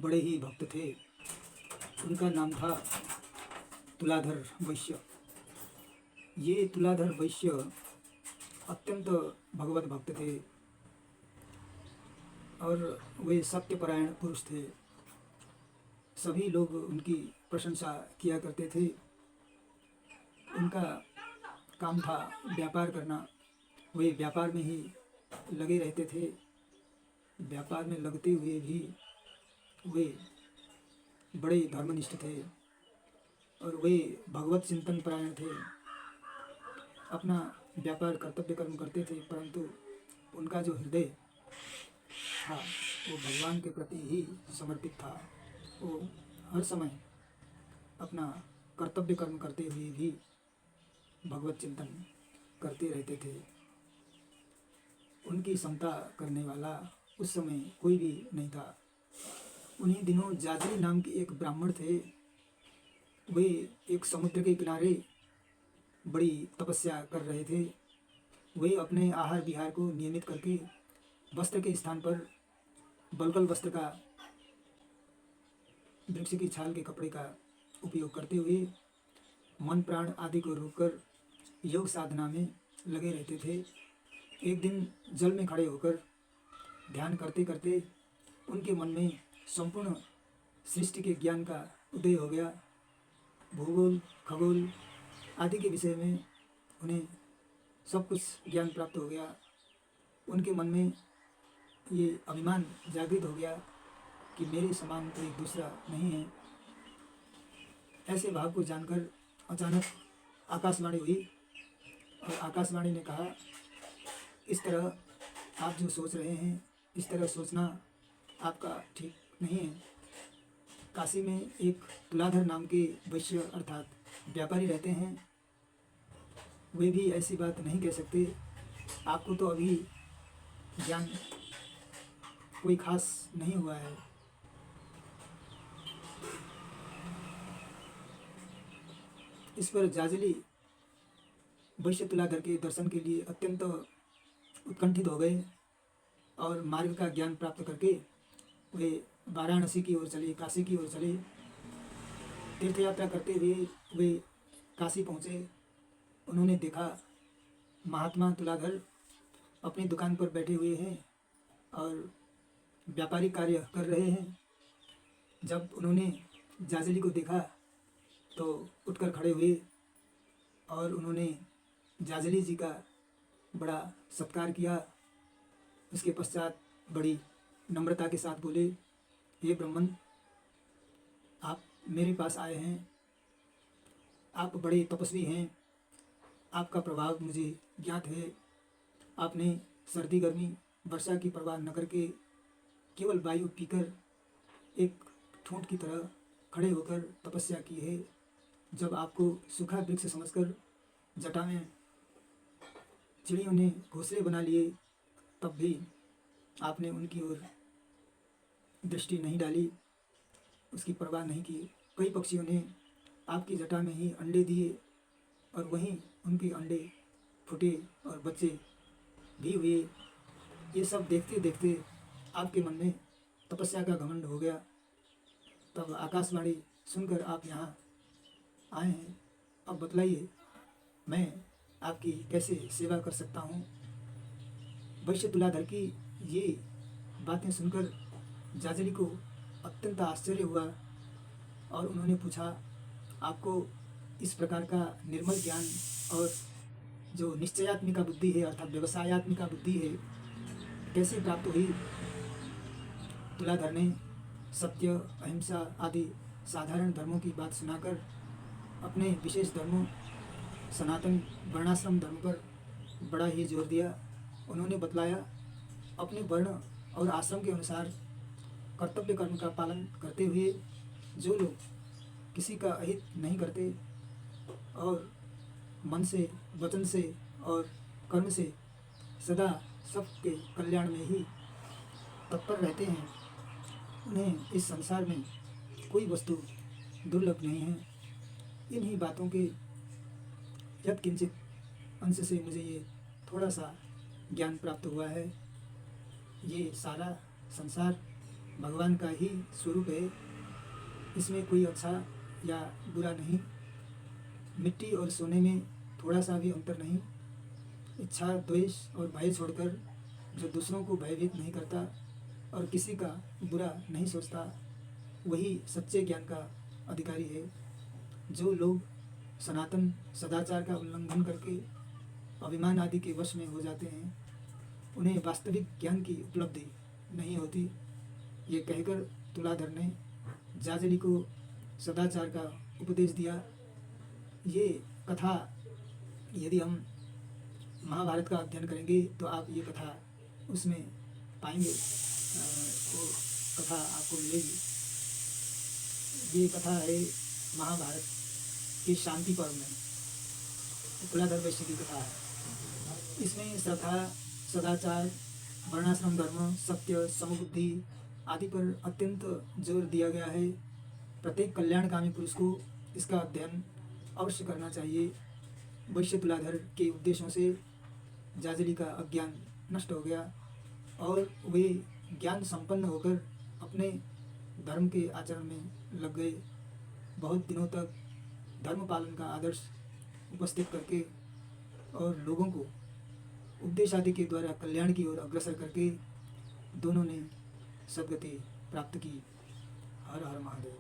बड़े ही भक्त थे। उनका नाम था तुलाधर वैश्य। ये तुलाधर वैश्य अत्यंत भगवत भक्त थे और वे सत्यपरायण पुरुष थे। सभी लोग उनकी प्रशंसा किया करते थे। उनका काम था व्यापार करना। वे व्यापार में ही लगे रहते थे। व्यापार में लगते हुए भी वे बड़े धर्मनिष्ठ थे और वे भगवत चिंतन परायण थे। अपना व्यापार कर्तव्य कर्म करते थे, परंतु उनका जो हृदय था वो भगवान के प्रति ही समर्पित था। वो हर समय अपना कर्तव्य कर्म करते हुए भी भगवत चिंतन करते रहते थे। उनकी समता करने वाला उस समय कोई भी नहीं था। उन्हीं दिनों जाजली नाम के एक ब्राह्मण थे। वे एक समुद्र के किनारे बड़ी तपस्या कर रहे थे। वे अपने आहार विहार को नियमित करके वस्त्र के स्थान पर बलगल वस्त्र का, वृक्ष की छाल के कपड़े का उपयोग करते हुए मन प्राण आदि को रोककर योग साधना में लगे रहते थे। एक दिन जल में खड़े होकर ध्यान करते करते उनके मन में संपूर्ण सृष्टि के ज्ञान का उदय हो गया। भूगोल, खगोल आदि के विषय में उन्हें सब कुछ ज्ञान प्राप्त हो गया। उनके मन में ये अभिमान जागृत हो गया कि मेरे समान कोई दूसरा नहीं है। ऐसे भाव को जानकर अचानक आकाशवाणी हुई और आकाशवाणी ने कहा, इस तरह आप जो सोच रहे हैं, इस तरह सोचना आपका ठीक नहीं है। काशी में एक तुलाधर नाम के वैश्य अर्थात व्यापारी रहते हैं। वे भी ऐसी बात नहीं कह सकते। आपको तो अभी ज्ञान कोई खास नहीं हुआ है। इस पर जाजली वैश्य तुलाधर के दर्शन के लिए अत्यंत उत्कंठित हो गए और मार्ग का ज्ञान प्राप्त करके वे वाराणसी की ओर चले, काशी की ओर चले। तीर्थ यात्रा करते हुए वे काशी पहुँचे। उन्होंने देखा महात्मा तुलाधर अपनी दुकान पर बैठे हुए हैं और व्यापारिक कार्य कर रहे हैं। जब उन्होंने जाजली को देखा तो उठकर खड़े हुए और उन्होंने जाजली जी का बड़ा सत्कार किया। उसके पश्चात बड़ी नम्रता के साथ बोले, हे ब्राह्मण, आप मेरे पास आए हैं। आप बड़े तपस्वी हैं। आपका प्रभाव मुझे ज्ञात है। आपने सर्दी गर्मी वर्षा की परवाह न करके केवल वायु पीकर एक ठूंठ की तरह खड़े होकर तपस्या की है। जब आपको सूखा वृक्ष समझकर जटा में चिड़ियों ने घोंसले बना लिए, तब भी आपने उनकी ओर दृष्टि नहीं डाली, उसकी परवाह नहीं की। कई पक्षियों ने आपकी जटा में ही अंडे दिए और वहीं उनके अंडे फूटे और बच्चे भी हुए। ये सब देखते देखते आपके मन में तपस्या का घमंड हो गया। तब आकाशवाणी सुनकर आप यहाँ आए हैं। अब बतलाइए, मैं आपकी कैसे सेवा कर सकता हूँ। वैश्य तुलाधर की ये बातें सुनकर जाजली को अत्यंत आश्चर्य हुआ और उन्होंने पूछा, आपको इस प्रकार का निर्मल ज्ञान और जो निश्चयात्मिका बुद्धि है अर्थात व्यवसायात्मिका बुद्धि है कैसे प्राप्त हुई। तुलाधर ने सत्य, अहिंसा आदि साधारण धर्मों की बात सुनाकर अपने विशेष धर्मों सनातन वर्णाश्रम धर्म पर बड़ा ही जोर दिया। उन्होंने बतलाया, अपने वर्ण और आश्रम के अनुसार कर्तव्य कर्म का पालन करते हुए जो लोग किसी का अहित नहीं करते और मन से, वचन से और कर्म से सदा सबके कल्याण में ही तत्पर रहते हैं, उन्हें इस संसार में कोई वस्तु दुर्लभ नहीं है। इन्हीं बातों के यत्किंचित अंश से मुझे ये थोड़ा सा ज्ञान प्राप्त हुआ है। ये सारा संसार भगवान का ही स्वरूप है। इसमें कोई अच्छा या बुरा नहीं, मिट्टी और सोने में थोड़ा सा भी अंतर नहीं। इच्छा, द्वेष और भय छोड़कर जो दूसरों को भयभीत नहीं करता और किसी का बुरा नहीं सोचता, वही सच्चे ज्ञान का अधिकारी है। जो लोग सनातन सदाचार का उल्लंघन करके अभिमान आदि के वश में हो जाते हैं, उन्हें वास्तविक ज्ञान की उपलब्धि नहीं होती। ये कहकर तुलाधर ने जाजली को सदाचार का उपदेश दिया। ये कथा यदि हम महाभारत का अध्ययन करेंगे तो आप ये कथा उसमें पाएंगे, वो कथा आपको मिलेगी। ये कथा है महाभारत के शांति पर्व में तुलाधर वैश्य की कथा है। इसमें श्रद्धा, सदाचार, वर्णाश्रम धर्म, सत्य, समबुद्धि आदि पर अत्यंत जोर दिया गया है। प्रत्येक कल्याणकामी पुरुष को इसका अध्ययन अवश्य करना चाहिए। वैश्य तुलाधर के उपदेशों से जाजली का अज्ञान नष्ट हो गया और वे ज्ञान संपन्न होकर अपने धर्म के आचरण में लग गए। बहुत दिनों तक धर्म पालन का आदर्श उपस्थित करके और लोगों को उपदेश आदि के द्वारा कल्याण की ओर अग्रसर करके दोनों ने सद्गति प्राप्त की। हर हर महादेव।